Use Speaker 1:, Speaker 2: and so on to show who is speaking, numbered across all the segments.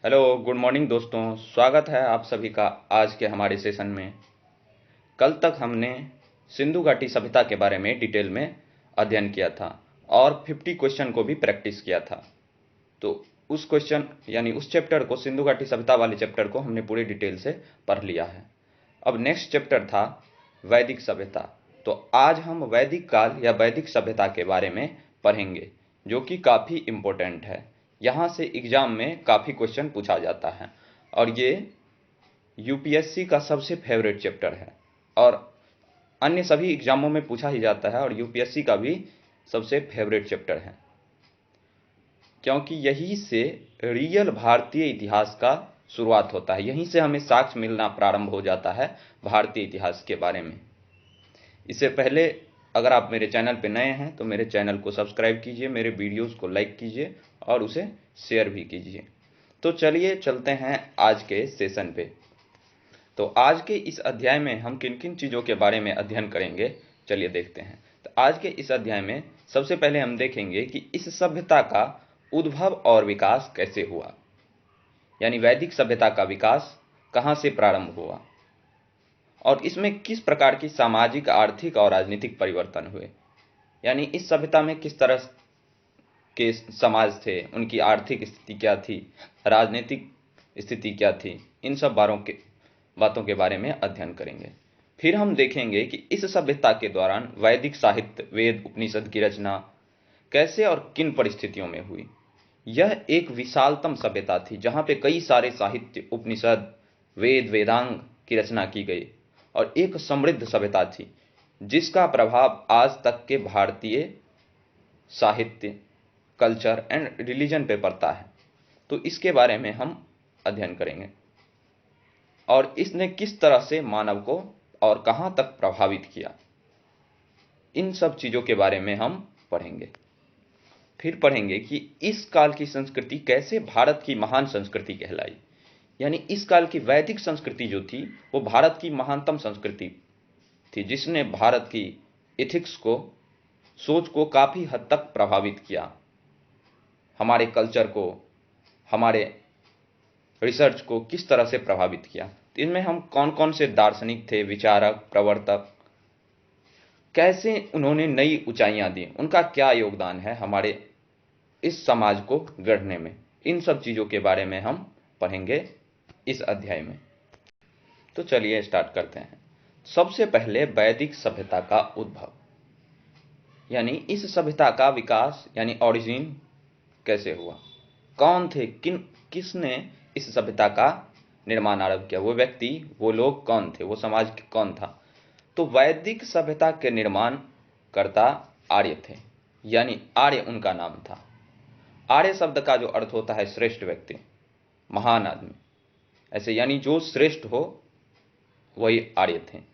Speaker 1: Hello, good morning दोस्तों। स्वागत है आप सभी का आज के हमारे सेशन में। कल तक हमने सिंधु घाटी सभ्यता के बारे में डिटेल में अध्ययन किया था और 50 क्वेश्चन को भी प्रैक्टिस किया था। तो उस क्वेश्चन यानी उस चैप्टर को, सिंधु घाटी सभ्यता वाले चैप्टर को हमने पूरी डिटेल से पढ़ लिया है। अब नेक्स्ट चैप्टर था वैदिक सभ्यता। तो आज हम वैदिक काल या वैदिक सभ्यता के बारे में पढ़ेंगे, जो कि काफ़ी इम्पोर्टेंट है। यहाँ से एग्जाम में काफ़ी क्वेश्चन पूछा जाता है और ये यूपीएससी का सबसे फेवरेट चैप्टर है और अन्य सभी एग्जामों में पूछा ही जाता है और यूपीएससी का भी सबसे फेवरेट चैप्टर है, क्योंकि यहीं से रियल भारतीय इतिहास का शुरुआत होता है। यहीं से हमें साक्ष्य मिलना प्रारंभ हो जाता है भारतीय इतिहास के बारे में। इससे पहले अगर आप मेरे चैनल पर नए हैं तो मेरे चैनल को सब्सक्राइब कीजिए, मेरे वीडियोस को लाइक कीजिए और उसे शेयर भी कीजिए। तो चलिए चलते हैं आज के सेशन पे। तो आज के इस अध्याय में हम किन किन चीज़ों के बारे में अध्ययन करेंगे, चलिए देखते हैं। तो आज के इस अध्याय में सबसे पहले हम देखेंगे कि इस सभ्यता का उद्भव और विकास कैसे हुआ, यानी वैदिक सभ्यता का विकास कहाँ से प्रारंभ हुआ और इसमें किस प्रकार की सामाजिक, आर्थिक और राजनीतिक परिवर्तन हुए। यानी इस सभ्यता में किस तरह के समाज थे, उनकी आर्थिक स्थिति क्या थी, राजनीतिक स्थिति क्या थी, इन सब बातों के बारे में अध्ययन करेंगे। फिर हम देखेंगे कि इस सभ्यता के दौरान वैदिक साहित्य, वेद, उपनिषद की रचना कैसे और किन परिस्थितियों में हुई। यह एक विशालतम सभ्यता थी जहाँ पे कई सारे साहित्य, उपनिषद, वेद, वेदांग की रचना की गई और एक समृद्ध सभ्यता थी जिसका प्रभाव आज तक के भारतीय साहित्य, कल्चर एंड रिलीजन पे पड़ता है। तो इसके बारे में हम अध्ययन करेंगे और इसने किस तरह से मानव को और कहां तक प्रभावित किया, इन सब चीज़ों के बारे में हम पढ़ेंगे। फिर पढ़ेंगे कि इस काल की संस्कृति कैसे भारत की महान संस्कृति कहलाई। यानी इस काल की वैदिक संस्कृति जो थी वो भारत की महानतम संस्कृति थी, जिसने भारत की एथिक्स को, सोच को काफ़ी हद तक प्रभावित किया, हमारे कल्चर को, हमारे रिसर्च को किस तरह से प्रभावित किया। इनमें हम कौन कौन से दार्शनिक थे, विचारक, प्रवर्तक, कैसे उन्होंने नई ऊंचाइयां दी, उनका क्या योगदान है हमारे इस समाज को गढ़ने में, इन सब चीज़ों के बारे में हम पढ़ेंगे इस अध्याय में। तो चलिए स्टार्ट करते हैं। सबसे पहले वैदिक सभ्यता का उद्भव, यानी इस सभ्यता का विकास यानी ओरिजिन कैसे हुआ, कौन थे, किसने इस सभ्यता का निर्माण आरंभ किया, वो व्यक्ति, वो लोग कौन थे, वो समाज कौन था। तो वैदिक सभ्यता के निर्माण कर्ता आर्य थे, यानी आर्य उनका नाम था। आर्य शब्द का जो अर्थ होता है श्रेष्ठ व्यक्ति, महान आदमी, ऐसे यानी जो श्रेष्ठ हो वही आर्य थे।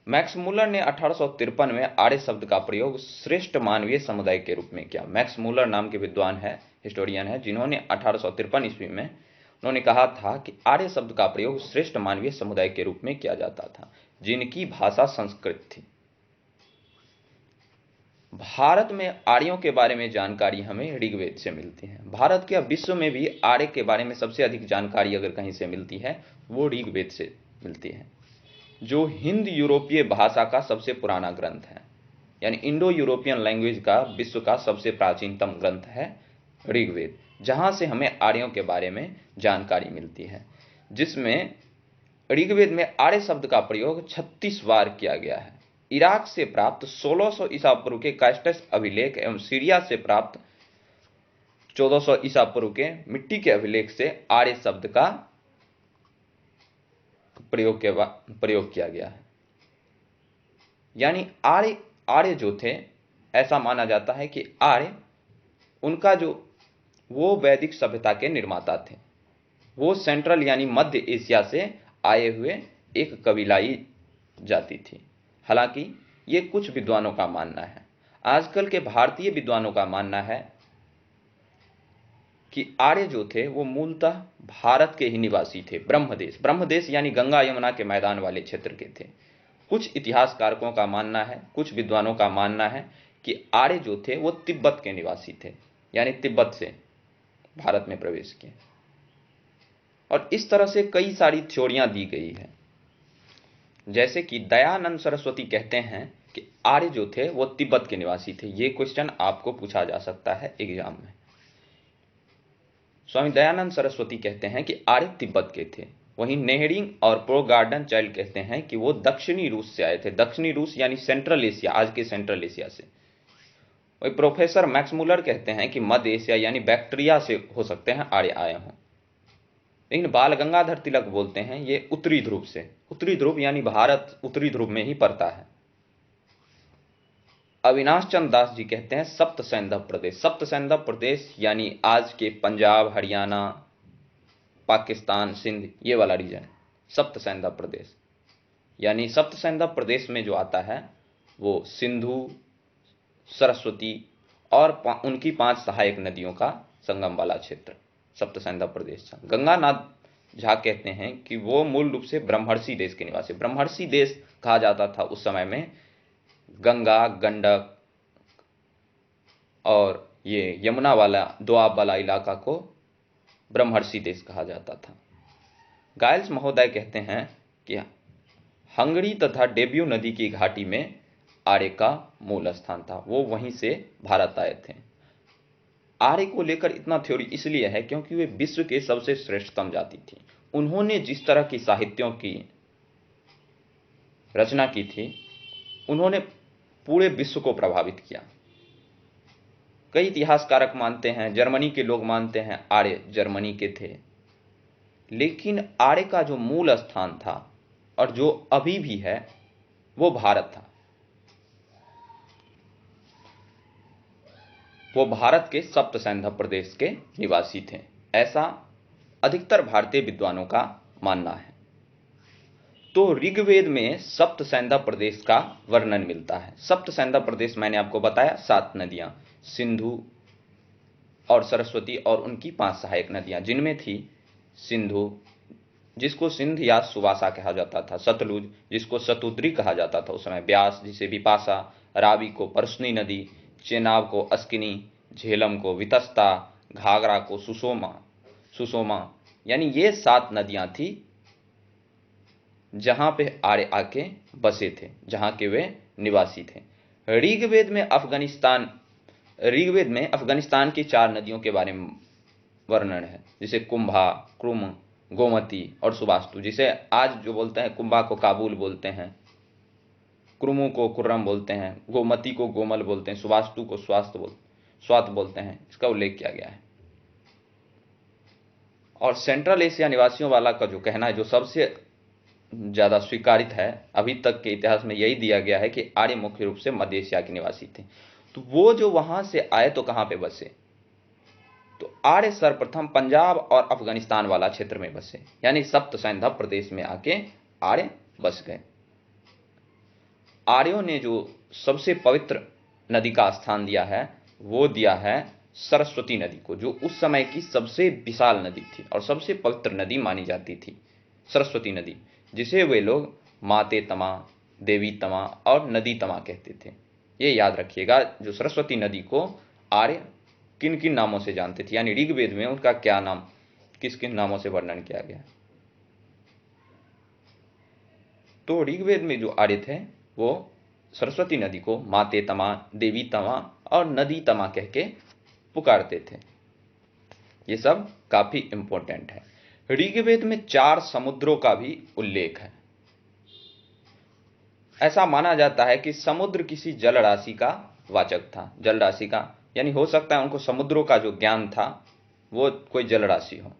Speaker 1: मैक्स मूलर ने 1853 में आर्य शब्द का प्रयोग श्रेष्ठ मानवीय समुदाय के रूप में किया। मैक्स मूलर नाम के विद्वान है, हिस्टोरियन है, जिन्होंने 1853 ईस्वी में उन्होंने कहा था कि आर्य शब्द का प्रयोग श्रेष्ठ मानवीय समुदाय के रूप में किया जाता था जिनकी भाषा संस्कृत थी। भारत में आर्यों के बारे में जानकारी हमें ऋग्वेद से मिलती है। भारत के विश्व में भी आर्य के बारे में सबसे अधिक जानकारी अगर कहीं से मिलती है वो ऋग्वेद से मिलती है, जो हिंद यूरोपीय भाषा का सबसे पुराना ग्रंथ है। यानी इंडो यूरोपियन लैंग्वेज का विश्व का सबसे प्राचीनतम ग्रंथ है ऋग्वेद, जहां से हमें आर्यों के बारे में जानकारी मिलती है, जिसमें ऋग्वेद में आर्य शब्द का प्रयोग 36 बार किया गया है। इराक से प्राप्त 1600 ईसा पूर्व के कास्टस अभिलेख एवं सीरिया से प्राप्त 1400 ईसा पूर्व के मिट्टी के अभिलेख से आर्य शब्द का प्रयोग किया गया है। यानी आर्य जो थे, ऐसा माना जाता है कि आर्य उनका जो वो वैदिक सभ्यता के निर्माता थे। वो सेंट्रल यानी मध्य एशिया से आए हुए एक कबीलाई जाति थी। हालांकि ये कुछ विद्वानों का मानना है। आजकल के भारतीय विद्वानों का मानना है कि आर्य जो थे वो मूलतः भारत के ही निवासी थे। ब्रह्मदेश यानी गंगा यमुना के मैदान वाले क्षेत्र के थे। कुछ इतिहासकारों का मानना है, कुछ विद्वानों का मानना है कि आर्य जो थे वो तिब्बत के निवासी थे, यानी तिब्बत से भारत में प्रवेश किए। और इस तरह से कई सारी थ्योरियां दी गई है। जैसे कि दयानंद सरस्वती कहते हैं कि आर्य जो थे वो तिब्बत के निवासी थे। ये क्वेश्चन आपको पूछा जा सकता है एग्जाम में। स्वामी दयानंद सरस्वती कहते हैं कि आर्य तिब्बत के थे। वहीं नेहरिंग और प्रो गार्डन चाइल्ड कहते हैं कि वो दक्षिणी रूस से आए थे। दक्षिणी रूस यानी सेंट्रल एशिया, आज के सेंट्रल एशिया से। वही प्रोफेसर मैक्स मुलर कहते हैं कि मध्य एशिया यानी बैक्टीरिया से हो सकते हैं आर्य आए हों। लेकिन बाल गंगाधर तिलक बोलते हैं ये उत्तरी ध्रुव से। उत्तरी ध्रुव यानी भारत उत्तरी ध्रुव में ही पड़ता है। अविनाश चंद्र दास जी कहते हैं सप्त सैंधव प्रदेश। सप्त सैंधव प्रदेश यानी आज के पंजाब, हरियाणा, पाकिस्तान, सिंध, ये वाला रीजन सप्त सैंधव प्रदेश। यानी सप्त सैंधव प्रदेश में जो आता है वो सिंधु, सरस्वती और उनकी 5 सहायक नदियों का संगम वाला क्षेत्र सप्त सैंधव प्रदेश था। गंगानाथ झा कहते हैं कि वो मूल रूप से ब्रह्मर्षि देश के निवासी। ब्रह्मर्षि देश कहा जाता था उस समय में गंगा, गंडक और ये यमुना वाला दोआब वाला इलाका को ब्रह्मर्षि देश कहा जाता था। गायल्स महोदय कहते हैं कि हंगरी तथा डेब्यू नदी की घाटी में आर्य का मूल स्थान था। वो वहीं से भारत आए थे। आर्य को लेकर इतना थ्योरी इसलिए है क्योंकि वे विश्व के सबसे श्रेष्ठतम जाति थी। उन्होंने जिस तरह की साहित्यों की रचना की थी, उन्होंने पूरे विश्व को प्रभावित किया। कई इतिहासकारक मानते हैं, जर्मनी के लोग मानते हैं आर्य जर्मनी के थे। लेकिन आर्य का जो मूल स्थान था और जो अभी भी है वो भारत था। वो भारत के सप्त सैंधव प्रदेश के निवासी थे, ऐसा अधिकतर भारतीय विद्वानों का मानना है। तो ऋग्वेद में सप्त सैंधव प्रदेश का वर्णन मिलता है। सप्त सैंधव प्रदेश मैंने आपको बताया 7 नदियां, सिंधु और सरस्वती और उनकी 5 सहायक नदियां, जिनमें थी सिंधु जिसको सिंध या सुवासा कहा जाता था, सतलुज जिसको सतुद्री कहा जाता था उस समय, ब्यास जिसे विपाशा, रावी को परसनी नदी, चेनाब को अस्किनी, झेलम को वितस्ता, घाघरा को सुषोमा। यानी ये 7 नदियां थी जहां पे आर्य आके बसे थे, जहां के वे निवासी थे। ऋग्वेद में अफगानिस्तान की 4 नदियों के बारे में वर्णन है, जिसे कुंभा, क्रुम, गोमती और सुबास्तु। जिसे आज जो बोलते हैं, कुंभा को काबुल बोलते हैं, क्रुमु को कुर्रम बोलते हैं, गोमती को गोमल बोलते हैं, सुबास्तु को स्वात बोलते हैं। इसका उल्लेख किया गया है। और सेंट्रल एशिया निवासियों वाला का जो कहना है, जो सबसे ज्यादा स्वीकारित है अभी तक के इतिहास में, यही दिया गया है कि आर्य मुख्य रूप से मध्य एशिया के निवासी थे। तो वो जो वहां से आए तो कहां पे बसे? तो आर्य सर्वप्रथम पंजाब और अफगानिस्तान वाला क्षेत्र में बसे, यानी सप्त सैंधव प्रदेश में आके आर्य बस गए। आर्यों ने जो सबसे पवित्र नदी का स्थान दिया है वो दिया है सरस्वती नदी को, जो उस समय की सबसे विशाल नदी थी और सबसे पवित्र नदी मानी जाती थी। सरस्वती नदी, जिसे वे लोग माते तमा, देवी तमा और नदी तमा कहते थे। ये याद रखिएगा, जो सरस्वती नदी को आर्य किन किन नामों से जानते थे, यानी ऋग्वेद में उनका क्या नाम, किस किन नामों से वर्णन किया गया। तो ऋग्वेद में जो आर्य थे वो सरस्वती नदी को माते तमा, देवी तमा और नदी तमा कह के पुकारते थे। ये सब काफी इंपॉर्टेंट है। ऋग्वेद में 4 समुद्रों का भी उल्लेख है। ऐसा माना जाता है कि समुद्र किसी जल राशि का वाचक था। जल राशि का यानी हो सकता है उनको समुद्रों का जो ज्ञान था वो कोई जल राशि हो।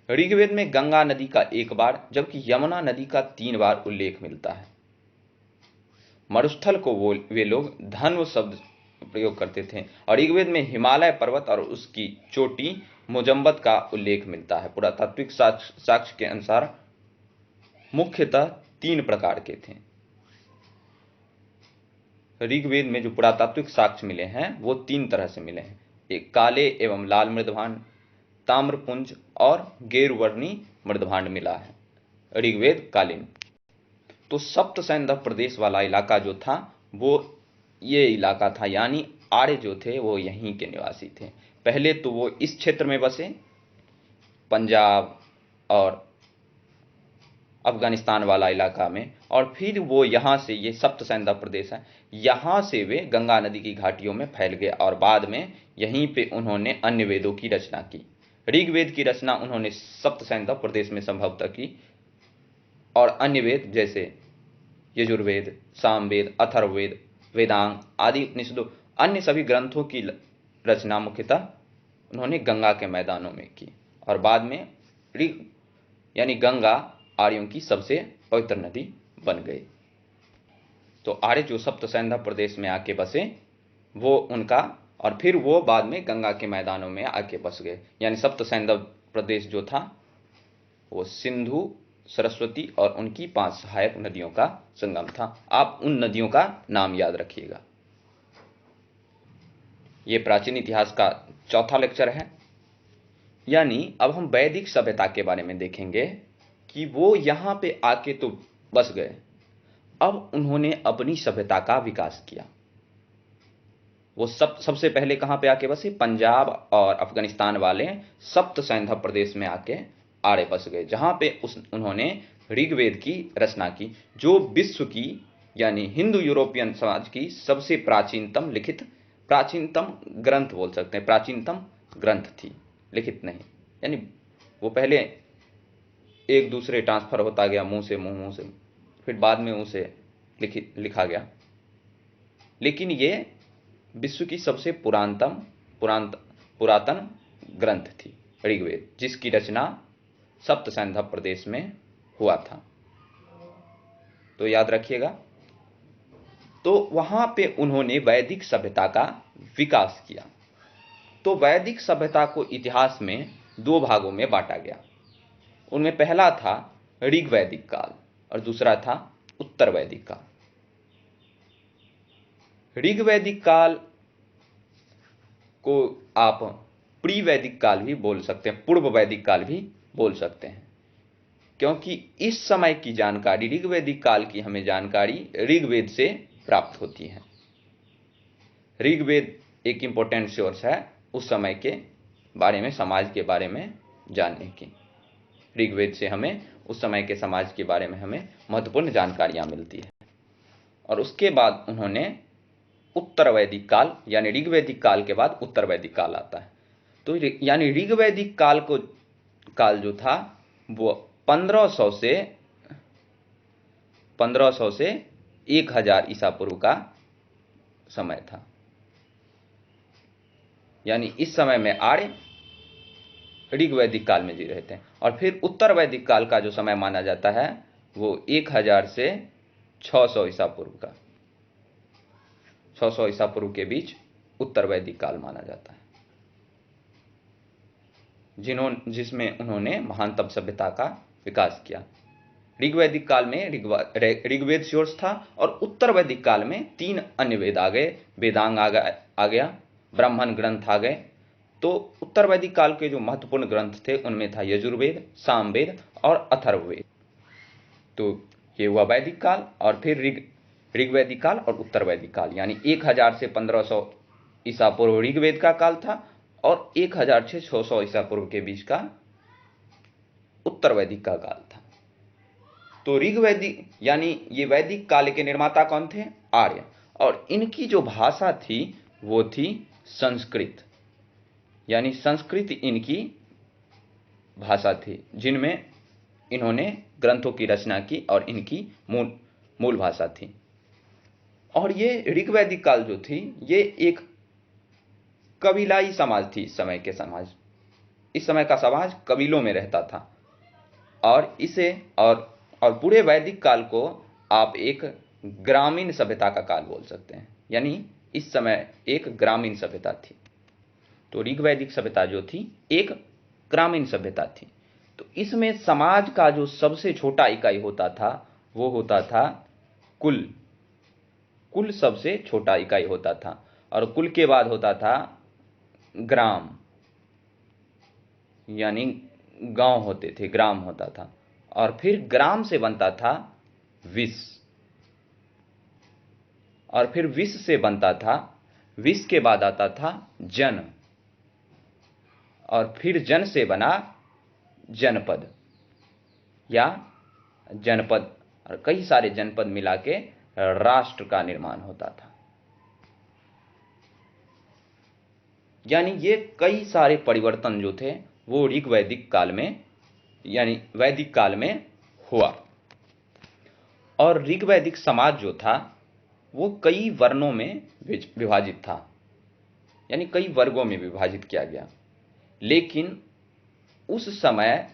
Speaker 1: ऋग्वेद में गंगा नदी का 1 बार, जबकि यमुना नदी का 3 बार उल्लेख मिलता है। मरुस्थल को वे लोग धन्व शब्द प्रयोग करते थे। और ऋग्वेद में हिमालय पर्वत और उसकी चोटी मुजम्बत का उल्लेख मिलता है। पुरातात्विक साक्ष्य के अनुसार मुख्यतः 3 प्रकार के थे। ऋग्वेद में जो पुरातात्विक साक्ष्य मिले हैं वो 3 तरह से मिले हैं। एक काले एवं लाल मृदभांड, ताम्रपुंज और गेरुवर्णी मृदभांड मिला है ऋग्वेद कालीन। तो सप्त सैंधव प्रदेश वाला इलाका जो था वो ये इलाका था, यानी आर्य जो थे वो यहीं के निवासी थे। पहले तो वो इस क्षेत्र में बसे, पंजाब, और अफगानिस्तान वाला इलाका में, और फिर वो यहाँ से, ये सप्त सैंधव प्रदेश है, यहाँ से वे गंगा नदी की घाटियों में फैल गए और बाद में यहीं पे उन्होंने अन्य वेदों की रचना की। ऋग्वेद की रचना उन्होंने सप्त सैंधव प्रदेश में संभवतः की, और अन्य वेद जैसे यजुर्वेद, सामवेद, अथर्ववेद, वेदांग आदि उपनिषदों, अन्य सभी ग्रंथों की रचना मुख्यतः उन्होंने गंगा के मैदानों में की। और बाद में ऋग यानी गंगा आर्यों की सबसे पवित्र नदी बन गई। तो आर्य जो सप्त सैंधव प्रदेश में आके बसे वो उनका, और फिर वो बाद में गंगा के मैदानों में आके बस गए। यानी सप्त सैंधव प्रदेश जो था वो सिंधु, सरस्वती और उनकी 5 सहायक नदियों का संगम था। आप उन नदियों का नाम याद रखिएगा। ये प्राचीन इतिहास का चौथा लेक्चर है। यानी अब हम वैदिक सभ्यता के बारे में देखेंगे कि वो यहां पे आके तो बस गए, अब उन्होंने अपनी सभ्यता का विकास किया। वो सबसे पहले कहां पे आके बसे? पंजाब और अफगानिस्तान वाले सप्त सैंधव प्रदेश में आके आर्य बस गए, जहां पे उन्होंने ऋग्वेद की रचना की, जो विश्व की यानी हिंदू यूरोपियन समाज की सबसे प्राचीनतम लिखित, प्राचीनतम ग्रंथ बोल सकते हैं, प्राचीनतम ग्रंथ थी, लिखित नहीं। यानी वो पहले एक दूसरे ट्रांसफर होता गया मुंह से मुंह से, फिर बाद में उसे लिखा गया। लेकिन ये विश्व की सबसे पुरातन ग्रंथ थी ऋग्वेद, जिसकी रचना सप्त सैंधव प्रदेश में हुआ था। तो याद रखिएगा। तो वहां पे उन्होंने वैदिक सभ्यता का विकास किया। तो वैदिक सभ्यता को इतिहास में 2 भागों में बांटा गया। उनमें पहला था ऋग्वैदिक काल और दूसरा था उत्तर वैदिक काल। ऋग्वैदिक काल को आप प्री वैदिक काल भी बोल सकते हैं, पूर्व वैदिक काल भी बोल सकते हैं, क्योंकि इस समय की जानकारी, ऋग्वैदिक काल की हमें जानकारी ऋग्वेद से प्राप्त होती है। ऋग्वेद एक इंपॉर्टेंट सोर्स है उस समय के बारे में, समाज के बारे में जानने की। ऋग्वेद से हमें उस समय के समाज के बारे में हमें महत्वपूर्ण जानकारियां मिलती है। और उसके बाद उन्होंने उत्तर वैदिक काल, यानी ऋग्वैदिक काल के बाद उत्तर वैदिक काल आता है। तो यानी ऋग्वैदिक काल जो था वो 1500 से 1000 ईसा पूर्व का समय था। यानी इस समय में आर्य ऋग्वैदिक काल में जी रहे थे। और फिर उत्तर वैदिक काल का जो समय माना जाता है वो 1000 से 600 ईसा पूर्व का, 600 ईसा पूर्व के बीच उत्तर वैदिक काल माना जाता है, जिसमें उन्होंने महानतम सभ्यता का विकास किया। ऋग्वैदिक काल में ऋग्वेद सोर्स था, और उत्तर वैदिक काल में 3 अन्य वेद आ गए, वेदांग आ गया, ब्राह्मण ग्रंथ आ गए। तो उत्तर वैदिक काल के जो महत्वपूर्ण ग्रंथ थे उनमें था यजुर्वेद, सामवेद और अथर्ववेद। तो ये हुआ वैदिक काल। और फिर ऋग्वैदिक काल और उत्तर वैदिक काल, यानी 1000 से 1500 ईसा पूर्व ऋग्वेद का काल था, और 1000 से 600 ईसा पूर्व के बीच का उत्तर वैदिक का काल था। तो ऋग्वैदिक यानी ये वैदिक काल के निर्माता कौन थे? आर्य। और इनकी जो भाषा थी वो थी संस्कृत, यानी संस्कृत इनकी भाषा थी, जिनमें इन्होंने ग्रंथों की रचना की और इनकी मूल भाषा थी। और ये ऋग्वैदिक काल जो थी ये एक कबीलाई समाज थी। इस समय का समाज कबीलों में रहता था, और इसे और पूरे वैदिक काल को आप एक ग्रामीण सभ्यता का काल बोल सकते हैं। यानी इस समय एक ग्रामीण सभ्यता थी। तो ऋग्वैदिक सभ्यता जो थी एक ग्रामीण सभ्यता थी। तो इसमें समाज का जो सबसे छोटा इकाई होता था वो होता था कुल। कुल सबसे छोटा इकाई होता था, और कुल के बाद होता था ग्राम, यानी गांव होते थे, ग्राम होता था। और फिर ग्राम से बनता था विश, और फिर विश से बनता था, विश के बाद आता था जन, और फिर जन से बना जनपद, या जनपद, और कई सारे जनपद मिला के राष्ट्र का निर्माण होता था। यानी ये कई सारे परिवर्तन जो थे वो ऋग वैदिक काल में, यानी वैदिक काल में हुआ। और ऋग वैदिक समाज जो था वो कई वर्णों में विभाजित था, यानी कई वर्गों में विभाजित किया गया। लेकिन उस समय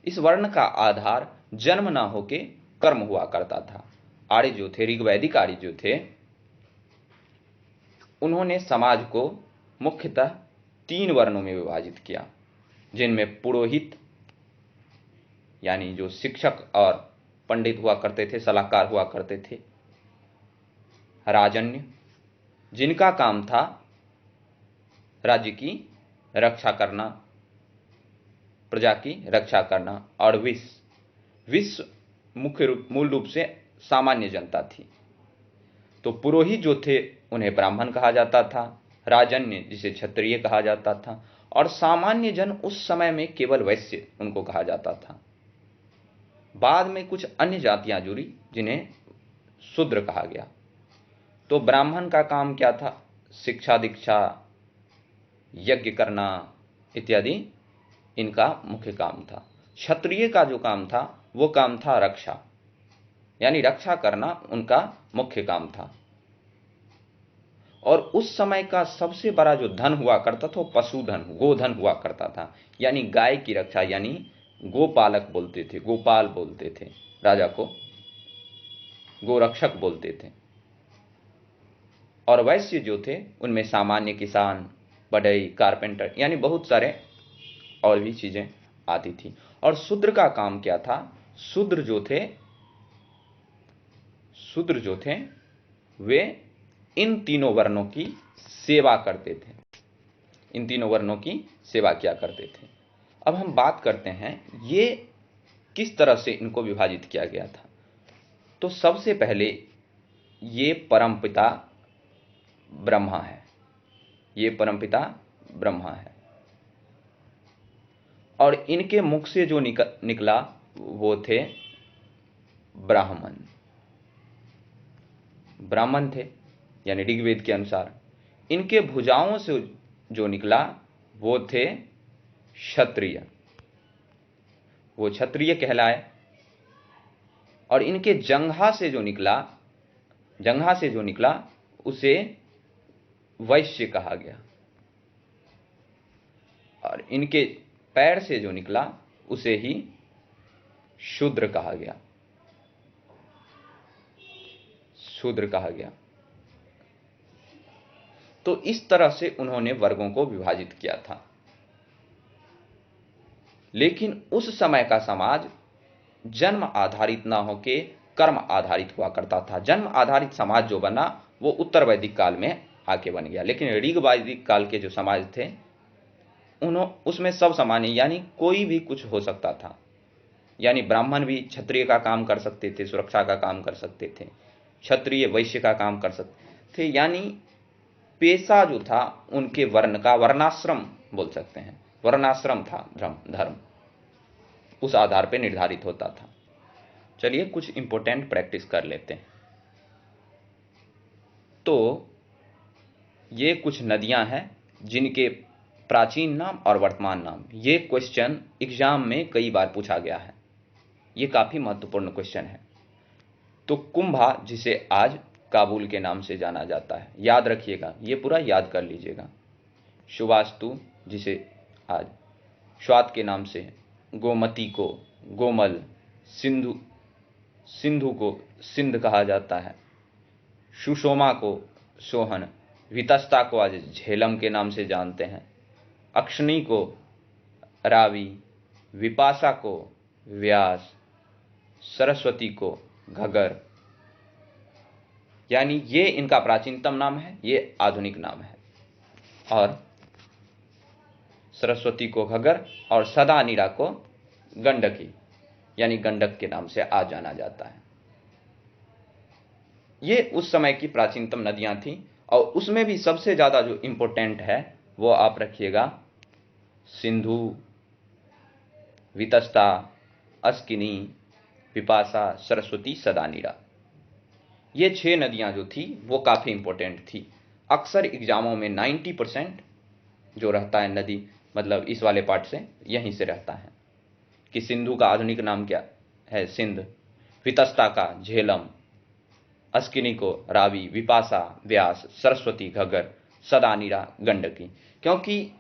Speaker 1: इस वर्ण का आधार जन्म ना होके कर्म हुआ करता था। आर्य जो थे, ऋग वैदिक आर्य जो थे, उन्होंने समाज को मुख्यतः 3 वर्णों में विभाजित किया, जिनमें पुरोहित यानी जो शिक्षक और पंडित हुआ करते थे, सलाहकार हुआ करते थे, राजन्य जिनका काम था राज्य की रक्षा करना, प्रजा की रक्षा करना, और विश्व मूल रूप से सामान्य जनता थी। तो पुरोहित जो थे उन्हें ब्राह्मण कहा जाता था, राजन्य जिसे क्षत्रिय कहा जाता था, और सामान्य जन उस समय में केवल वैश्य उनको कहा जाता था। बाद में कुछ अन्य जातियां जुड़ी जिन्हें शूद्र कहा गया। तो ब्राह्मण का काम क्या था? शिक्षा दीक्षा, यज्ञ करना इत्यादि इनका मुख्य काम था। क्षत्रिय का जो काम था वो काम था रक्षा, यानी रक्षा करना उनका मुख्य काम था। और उस समय का सबसे बड़ा जो धन हुआ करता था वो पशुधन, गोधन हुआ करता था, यानी गाय की रक्षा, यानी गोपालक बोलते थे, गोपाल बोलते थे, राजा को गोरक्षक बोलते थे। और वैश्य जो थे उनमें सामान्य किसान, बढ़ई, कारपेंटर, यानी बहुत सारे और भी चीजें आती थी। और शूद्र का काम क्या था? शूद्र जो थे वे इन तीनों वर्णों की सेवा करते थे, इन तीनों वर्णों की सेवा किया करते थे। अब हम बात करते हैं ये किस तरह से इनको विभाजित किया गया था। तो सबसे पहले ये परमपिता ब्रह्मा है, ये परमपिता ब्रह्मा है, और इनके मुख से जो निकला वो थे ब्राह्मण थे, यानी ऋग्वेद के अनुसार। इनके भुजाओं से जो निकला वो थे क्षत्रिय, वो क्षत्रिय कहलाए। और इनके जंघा से जो निकला उसे वैश्य कहा गया, और इनके पैर से जो निकला उसे ही शूद्र कहा गया, शूद्र कहा गया। तो इस तरह से उन्होंने वर्गों को विभाजित किया था। लेकिन उस समय का समाज जन्म आधारित ना होके कर्म आधारित हुआ करता था। जन्म आधारित समाज जो बना वो उत्तर वैदिक काल में आके बन गया। लेकिन ऋग वैदिक काल के जो समाज थे उसमें सब सामान्य, यानी कोई भी कुछ हो सकता था, यानी ब्राह्मण भी क्षत्रिय का काम कर सकते थे, सुरक्षा का काम कर सकते थे, क्षत्रिय वैश्य का काम कर सकते थे, यानी पेशा जो था उनके वर्ण का, वर्णाश्रम बोल सकते हैं, वर्णाश्रम था, धर्म उस आधार पर निर्धारित होता था। चलिए कुछ इंपॉर्टेंट प्रैक्टिस कर लेते हैं। तो ये कुछ नदियां हैं जिनके प्राचीन नाम और वर्तमान नाम, ये क्वेश्चन एग्जाम में कई बार पूछा गया है, ये काफी महत्वपूर्ण क्वेश्चन है। तो कुंभा, जिसे आज काबुल के नाम से जाना जाता है, याद रखिएगा, ये पूरा याद कर लीजिएगा। सुवास्तु, जिसे आज स्वात के नाम से, गोमती को गोमल, सिंधु को सिंध कहा जाता है, सुषोमा को सोहन, वितस्ता को आज झेलम के नाम से जानते हैं, अक्षनी को रावी, विपाशा को व्यास, सरस्वती को घगर, यानी ये इनका प्राचीनतम नाम है, ये आधुनिक नाम है। और सरस्वती को घगर और सदानीरा को गंडकी, यानी गंडक के नाम से आज जाना जाता है। ये उस समय की प्राचीनतम नदियां थीं, और उसमें भी सबसे ज्यादा जो इंपॉर्टेंट है वो आप रखिएगा, सिंधु, वितस्ता, अस्किनी, विपाशा, सरस्वती, सदानीरा। ये 6 नदियां जो थी वो काफ़ी इंपॉर्टेंट थी। अक्सर एग्जामों में 90% जो रहता है नदी, मतलब इस वाले पार्ट से यहीं से रहता है कि सिंधु का आधुनिक नाम क्या है, सिंध, वितस्ता का झेलम, अस्किनी को रावी, विपाशा व्यास, सरस्वती घग्गर, सदानीरा गंडकी। क्योंकि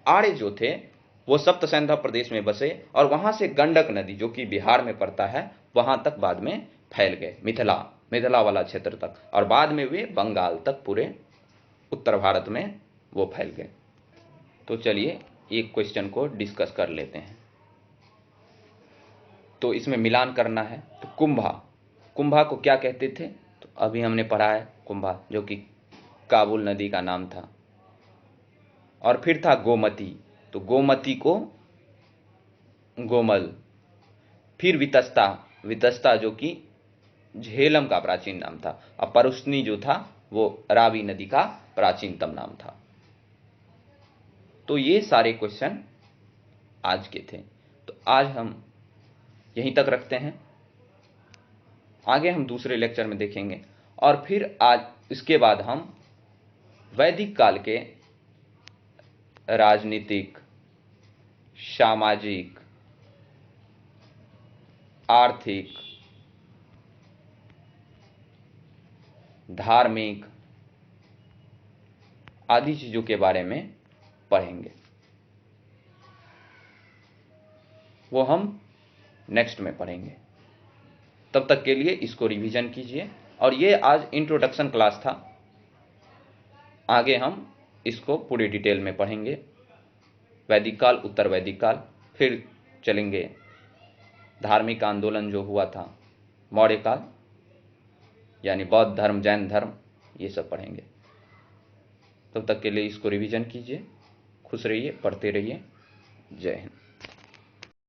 Speaker 1: आर्य जो थे वो सप्त सिंधु प्रदेश में बसे और वहां से गंडक नदी जो कि बिहार में पड़ता है वहां तक बाद में फैल गए, मिथिला वाला क्षेत्र तक, और बाद में वे बंगाल तक पूरे उत्तर भारत में वो फैल गए। तो चलिए एक क्वेश्चन को डिस्कस कर लेते हैं। तो इसमें मिलान करना है। तो कुंभा को क्या कहते थे? तो अभी हमने पढ़ा है, कुंभा जो कि काबुल नदी का नाम था। और फिर था गोमती, तो गोमती को गोमल। फिर वितस्ता जो कि झेलम का प्राचीन नाम था। और परुष्णी जो था वो रावी नदी का प्राचीनतम नाम था। तो ये सारे क्वेश्चन आज के थे। तो आज हम यहीं तक रखते हैं, आगे हम दूसरे लेक्चर में देखेंगे। और फिर आज इसके बाद हम वैदिक काल के राजनीतिक, सामाजिक, आर्थिक, धार्मिक आदि चीजों के बारे में पढ़ेंगे। वो हम नेक्स्ट में पढ़ेंगे। तब तक के लिए इसको रिवीजन कीजिए। और ये आज इंट्रोडक्शन क्लास था, आगे हम इसको पूरी डिटेल में पढ़ेंगे। वैदिक काल, उत्तर वैदिक काल, फिर चलेंगे धार्मिक आंदोलन जो हुआ था, मौर्य काल, यानी बौद्ध धर्म, जैन धर्म, ये सब पढ़ेंगे। तब तक के लिए इसको रिवीजन कीजिए। खुश रहिए, पढ़ते रहिए। जय हिंद।